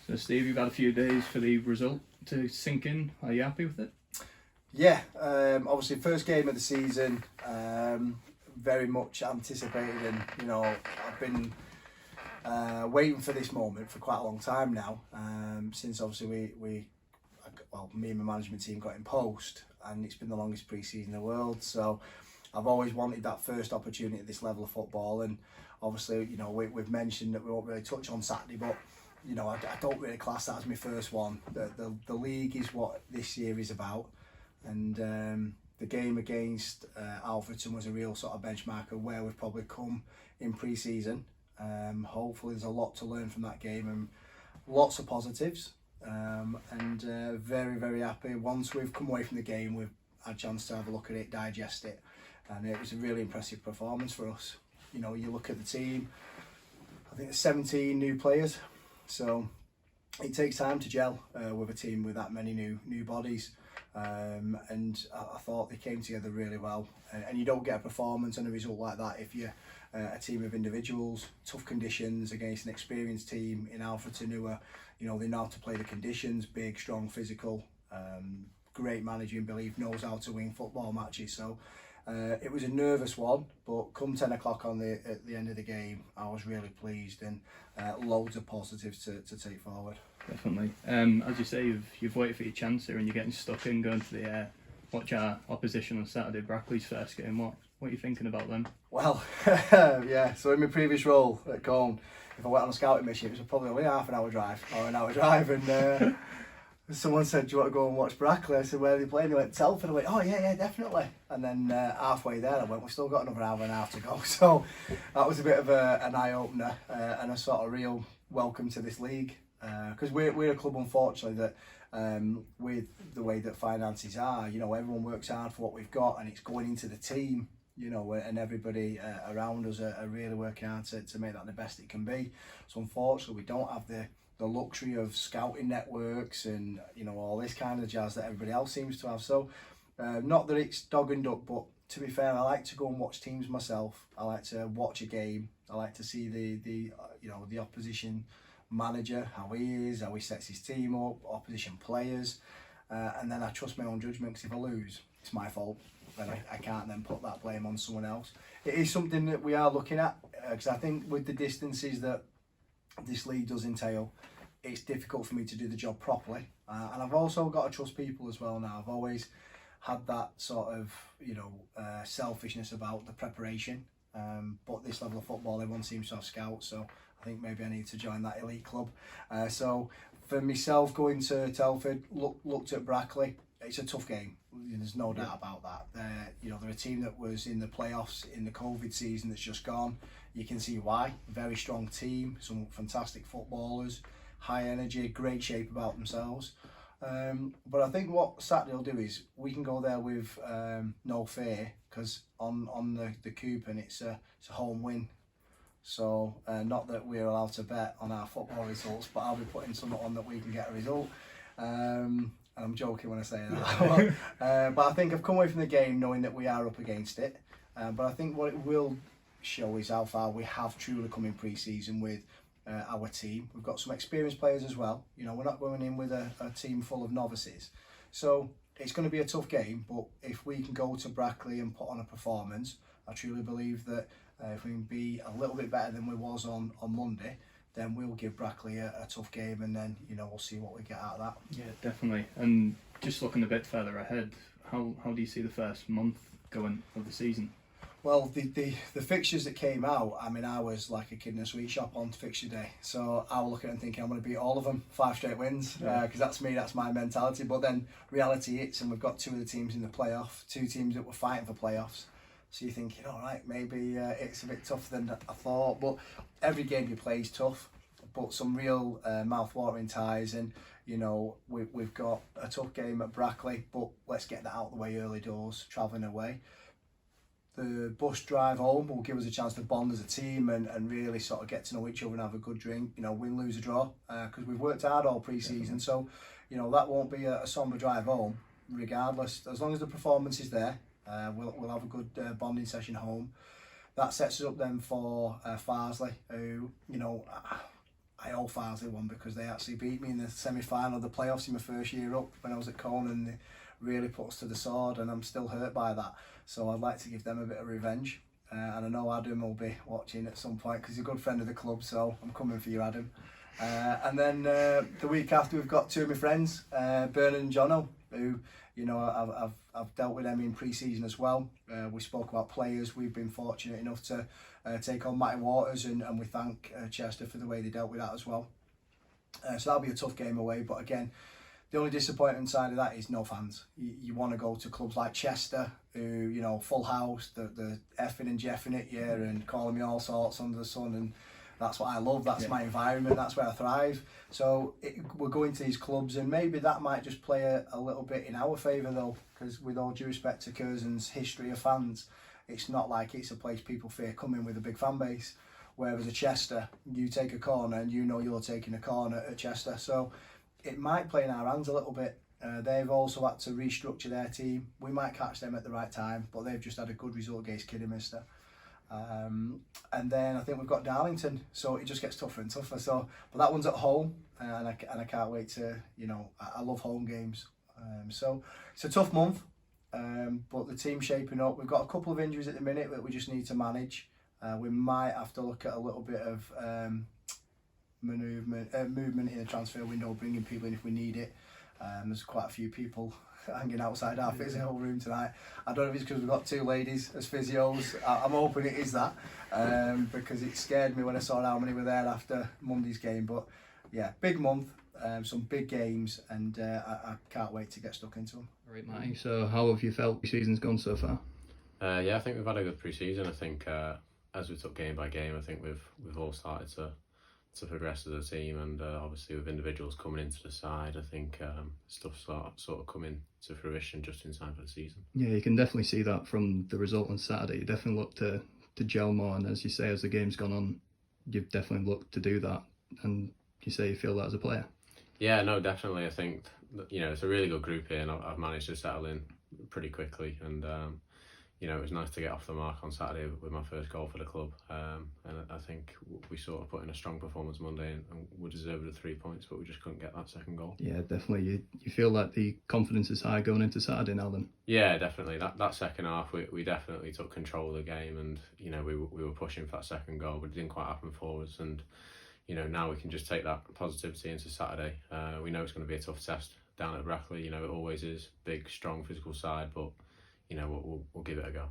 So Steve, you've had a few days for the result to sink in. Are you happy with it? Yeah, obviously first game of the season, very much anticipated, and I've been waiting for this moment for quite a long time now. Since obviously me and my management team got in post, and it's been the longest pre-season in the world. So I've always wanted that first opportunity at this level of football, and obviously we've mentioned that we won't really touch on Saturday, but I don't really class that as my first one. The league is what this year is about, and the game against Alfreton was a real sort of benchmark of where we've probably come in pre-season. Hopefully there's a lot to learn from that game and lots of positives, and very, very happy. Once we've come away from the game, we've had a chance to have a look at it, digest it, and it was a really impressive performance for us. You look at the team, I think there's 17 new players, so it takes time to gel with a team with that many new bodies, and I thought they came together really well, and you don't get a performance and a result like that if you're a team of individuals. Tough conditions against an experienced team in Alfreton who are, they know how to play the conditions, big, strong, physical, great managing belief, knows how to win football matches. So it was a nervous one, but come 10 o'clock at the end of the game, I was really pleased, and loads of positives to take forward. Definitely. As you say, you've waited for your chance here, and you're getting stuck in, going to the watch our opposition on Saturday, Brackley's first game. What are you thinking about them? Well, yeah, so in my previous role at Colne, if I went on a scouting mission, it was probably only half an hour drive or an hour drive, and someone said, do you want to go and watch Brackley? I said, where are they playing? They went, Telford. I went, oh yeah, definitely. And then halfway there I went, we've still got another hour and a half to go. So that was a bit of an eye-opener, and a sort of real welcome to this league, because we're a club, unfortunately, that with the way that finances are, everyone works hard for what we've got, and it's going into the team, and everybody around us are really working hard to make that the best it can be. So unfortunately we don't have the luxury of scouting networks and all this kind of jazz that everybody else seems to have. So not that it's dog and duck, but to be fair, I like to go and watch teams myself. I like to watch a game. I like to see the opposition manager, how he is, how he sets his team up, opposition players, and then I trust my own judgment, because if I lose, it's my fault. Then I can't then put that blame on someone else. It is something that we are looking at, because I think with the distances that this league does entail, it's difficult for me to do the job properly, and I've also got to trust people as well now. I've always had that sort of selfishness about the preparation, but this level of football, everyone seems to have scouts, so I think maybe I need to join that elite club. So for myself, going to Telford, looked at Brackley, it's a tough game. There's no doubt about that. They're a team that was in the playoffs in the COVID season that's just gone. You can see why. Very strong team, some fantastic footballers, high energy, great shape about themselves. But I think what Saturday will do is we can go there with no fear, because on the coupon it's a home win. So not that we're allowed to bet on our football results, but I'll be putting something on that we can get a result. I'm joking when I say that. But I think I've come away from the game knowing that we are up against it. But I think what it will show is how far we have truly come in pre-season with our team. We've got some experienced players as well. We're not going in with a team full of novices. So it's going to be a tough game, but if we can go to Brackley and put on a performance, I truly believe that if we can be a little bit better than we was on Monday, then we'll give Brackley a tough game, and then we'll see what we get out of that. Yeah, definitely. And just looking a bit further ahead, how do you see the first month going of the season? Well, the fixtures that came out, I was like a kid in a sweet shop on fixture day. So I was looking and thinking, I'm going to beat all of them, 5 straight wins, because that's me, that's my mentality. But then reality hits, and we've got 2 of the teams in the playoff, 2 teams that were fighting for playoffs. So you're thinking, all right, maybe it's a bit tougher than I thought. But every game you play is tough, but some real mouth-watering ties. And, we've got a tough game at Brackley, but let's get that out of the way early doors, travelling away. The bus drive home will give us a chance to bond as a team and really sort of get to know each other and have a good drink, win, lose or draw, because we've worked hard all pre-season. So, that won't be a sombre drive home, regardless. As long as the performance is there, we'll have a good bonding session home. That sets us up then for Farsley, who, I owe Farsley one because they actually beat me in the semi-final of the playoffs in my first year up when I was at Cone, and they really put us to the sword, and I'm still hurt by that. So I'd like to give them a bit of revenge. And I know Adam will be watching at some point because he's a good friend of the club, so I'm coming for you, Adam. And then the week after, we've got two of my friends, Bernard and Jono, who, you know, I've dealt with them in pre-season as well. We spoke about players. We've been fortunate enough to take on Matty Waters, and we thank Chester for the way they dealt with that as well. So that'll be a tough game away, but again, the only disappointment side of that is no fans. You want to go to clubs like Chester, who, you know, full house, the effing and jeffing it, yeah, and calling me all sorts under the sun, and that's what I love. That's my environment. That's where I thrive. So we're going to these clubs, and maybe that might just play a little bit in our favour though, because with all due respect to Curzon's history of fans, it's not like it's a place people fear coming with a big fan base. Whereas at Chester, you take a corner and you know you're taking a corner at Chester. So it might play in our hands a little bit. They've also had to restructure their team. We might catch them at the right time, but they've just had a good result against Kidderminster. And then I think we've got Darlington, so it just gets tougher and tougher. So, but that one's at home, and I can't wait to, you know, I love home games. So it's a tough month, but the team's shaping up. We've got a couple of injuries at the minute that we just need to manage. We might have to look at a little bit of movement in the transfer window, bringing people in if we need it. There's quite a few people hanging outside our physio room tonight. I don't know if it's because we've got two ladies as physios. I'm hoping it is that, because it scared me when I saw how many were there after Monday's game. But yeah, big month, some big games, and I can't wait to get stuck into them. All right, Matty, so how have you felt the season's gone so far? Yeah, I think we've had a good pre-season. I think as we took game by game, I think we've all started to progress as a team, and obviously with individuals coming into the side, I think stuff sort of coming to fruition just in time for the season. Yeah, you can definitely see that from the result on Saturday. You definitely look to gel more, and as you say, as the game's gone on, you've definitely looked to do that, and you say you feel that as a player. Yeah, no, definitely. I think, you know, it's a really good group here, and I've managed to settle in pretty quickly, and you know, it was nice to get off the mark on Saturday with my first goal for the club, and I think we sort of put in a strong performance Monday, and we deserved the 3 points, but we just couldn't get that second goal. Yeah, definitely. You feel like the confidence is high going into Saturday now then? Yeah, definitely. That second half, we definitely took control of the game, and, you know, we were pushing for that second goal, but it didn't quite happen forwards, and, you know, now we can just take that positivity into Saturday. We know it's going to be a tough test down at Brackley. You know, it always is. Big, strong, physical side, but, you know, we'll give it a go.